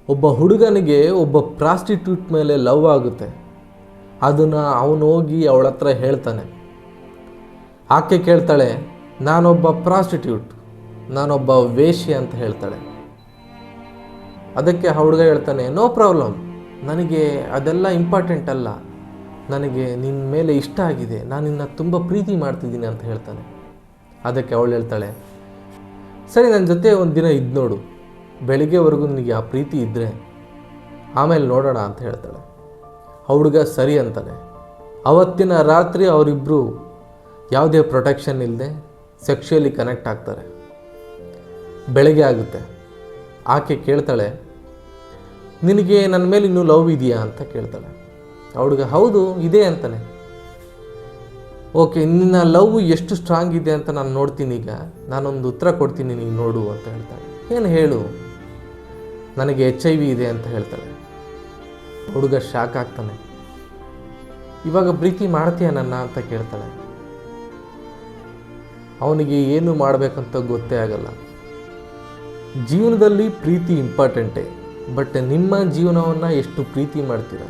ಒಬ್ಬ ಹುಡುಗನಿಗೆ ಒಬ್ಬ ಪ್ರಾಸ್ಟಿಟ್ಯೂಟ್ ಮೇಲೆ ಲವ್ ಆಗುತ್ತೆ. ಅದನ್ನು ಅವನು ಹೋಗಿ ಅವಳ ಹತ್ರ ಹೇಳ್ತಾನೆ. ಆಕೆ ಕೇಳ್ತಾಳೆ, ನಾನೊಬ್ಬ ಪ್ರಾಸ್ಟಿಟ್ಯೂಟ್, ನಾನೊಬ್ಬ ವೇಶ್ಯೆ ಅಂತ ಹೇಳ್ತಾಳೆ. ಅದಕ್ಕೆ ಆ ಹುಡುಗ ಹೇಳ್ತಾನೆ, ನೋ ಪ್ರಾಬ್ಲಮ್, ನನಗೆ ಅದೆಲ್ಲ ಇಂಪಾರ್ಟೆಂಟ್ ಅಲ್ಲ, ನನಗೆ ನಿನ್ನ ಮೇಲೆ ಇಷ್ಟ ಆಗಿದೆ, ನಾನು ನಿನ್ನ ತುಂಬ ಪ್ರೀತಿ ಮಾಡ್ತಿದ್ದೀನಿ ಅಂತ ಹೇಳ್ತಾನೆ. ಅದಕ್ಕೆ ಅವಳು ಹೇಳ್ತಾಳೆ, ಸರಿ ನನ್ನ ಜೊತೆ ಒಂದು ದಿನ ಇದ್ದು ನೋಡು, ಬೆಳಿಗ್ಗೆವರೆಗೂ ನಿನಗೆ ಆ ಪ್ರೀತಿ ಇದ್ದರೆ ಆಮೇಲೆ ನೋಡೋಣ ಅಂತ ಹೇಳ್ತಾಳೆ. ಆ ಹುಡುಗ ಸರಿ ಅಂತಾನೆ. ಅವತ್ತಿನ ರಾತ್ರಿ ಅವರಿಬ್ಬರು ಯಾವುದೇ ಪ್ರೊಟೆಕ್ಷನ್ ಇಲ್ಲದೆ ಸೆಕ್ಷುಯಲಿ ಕನೆಕ್ಟ್ ಆಗ್ತಾರೆ. ಬೆಳಗ್ಗೆ ಆಗುತ್ತೆ. ಆಕೆ ಕೇಳ್ತಾಳೆ, ನಿನಗೆ ನನ್ನ ಮೇಲೆ ಇನ್ನೂ ಲವ್ ಇದೆಯಾ ಅಂತ ಕೇಳ್ತಾಳೆ. ಆ ಹುಡುಗ ಹೌದು ಇದೆ ಅಂತಾನೆ. ಓಕೆ, ನಿನ್ನ ಲವ್ ಎಷ್ಟು ಸ್ಟ್ರಾಂಗ್ ಇದೆ ಅಂತ ನಾನು ನೋಡ್ತೀನಿ, ಈಗ ನಾನೊಂದು ಉತ್ತರ ಕೊಡ್ತೀನಿ, ನೀನು ನೋಡು ಅಂತ ಹೇಳ್ತಾಳೆ. ಏನು ಹೇಳು? ನನಗೆ HIV ಇದೆ ಅಂತ ಹೇಳ್ತಾಳೆ. ಹುಡುಗ ಶಾಕ್ ಆಗ್ತಾನೆ. ಇವಾಗ ಪ್ರೀತಿ ಮಾಡ್ತೀಯ ನನ್ನ ಅಂತ ಕೇಳ್ತಾಳೆ. ಅವನಿಗೆ ಏನು ಮಾಡಬೇಕಂತ ಗೊತ್ತೇ ಆಗಲ್ಲ. ಜೀವನದಲ್ಲಿ ಪ್ರೀತಿ ಇಂಪಾರ್ಟೆಂಟೇ, ಬಟ್ ನಿಮ್ಮ ಜೀವನವನ್ನು ಎಷ್ಟು ಪ್ರೀತಿ ಮಾಡ್ತೀರ,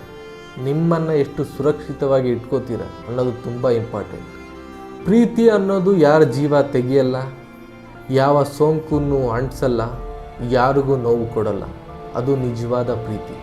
ನಿಮ್ಮನ್ನು ಎಷ್ಟು ಸುರಕ್ಷಿತವಾಗಿ ಇಟ್ಕೋತೀರ ಅನ್ನೋದು ತುಂಬ ಇಂಪಾರ್ಟೆಂಟ್. ಪ್ರೀತಿ ಅನ್ನೋದು ಯಾರ ಜೀವ ತೆಗೆಯಲ್ಲ, ಯಾವ ಸೋಂಕನ್ನು ಅಂಟಿಸಲ್ಲ, ಯಾರಿಗೂ ನೋವು ಕೊಡಲ್ಲ. ಅದು ನಿಜವಾದ ಪ್ರೀತಿ.